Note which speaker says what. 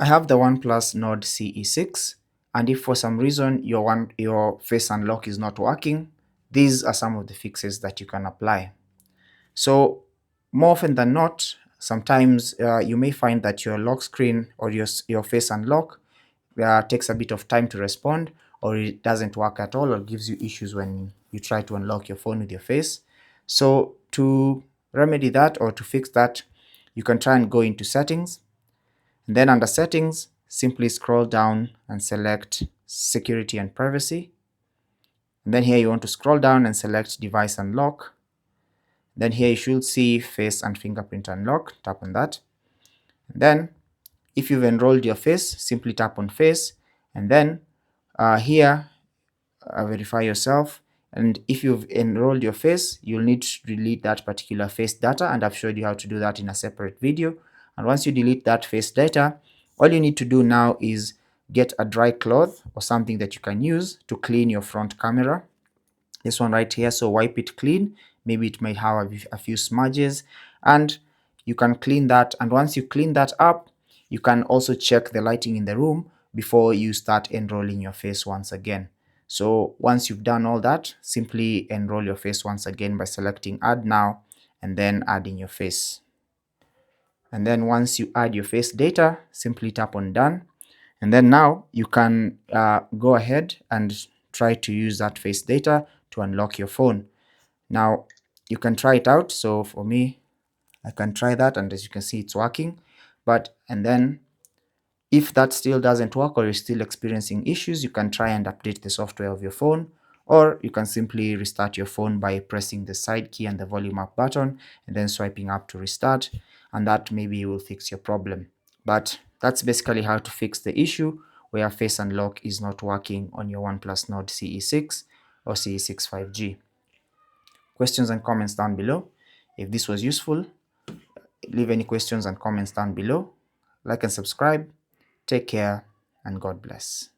Speaker 1: I have the OnePlus Nord CE6, and if for some reason your face unlock is not working, these are some of the fixes that you can apply. So more often than not, sometimes you may find that your lock screen or your face unlock takes a bit of time to respond, or it doesn't work at all, or gives you issues when you try to unlock your phone with your face. So to remedy that or to fix that, you can try and go into settings, and then under settings, simply scroll down and select security and privacy. And then here you want to scroll down and select device unlock. Then here you should see face and fingerprint unlock. Tap on that. And then if you've enrolled your face, simply tap on face, and then here verify yourself. And if you've enrolled your face, you'll need to delete that particular face data, and I've showed you how to do that in a separate video. And once you delete that face data, all you need to do now is get a dry cloth or something that you can use to clean your front camera. This one right here, so wipe it clean. Maybe it might have a few smudges, and you can clean that. And once you clean that up, you can also check the lighting in the room before you start enrolling your face once again. So once you've done all that, simply enroll your face once again by selecting add now and then adding your face. And then once you add your face data, simply tap on done. And then now you can go ahead and try to use that face data to unlock your phone. Now you can try it out. So for me, I can try that, and as you can see, it's working. And then if that still doesn't work or you're still experiencing issues, you can try and update the software of your phone, or you can simply restart your phone by pressing the side key and the volume up button and then swiping up to restart, and that maybe will fix your problem. But that's basically how to fix the issue where face unlock is not working on your OnePlus Nord CE6 or CE6 5G. Questions and comments down below. If this was useful, leave any questions and comments down below. Like and subscribe. Take care and God bless.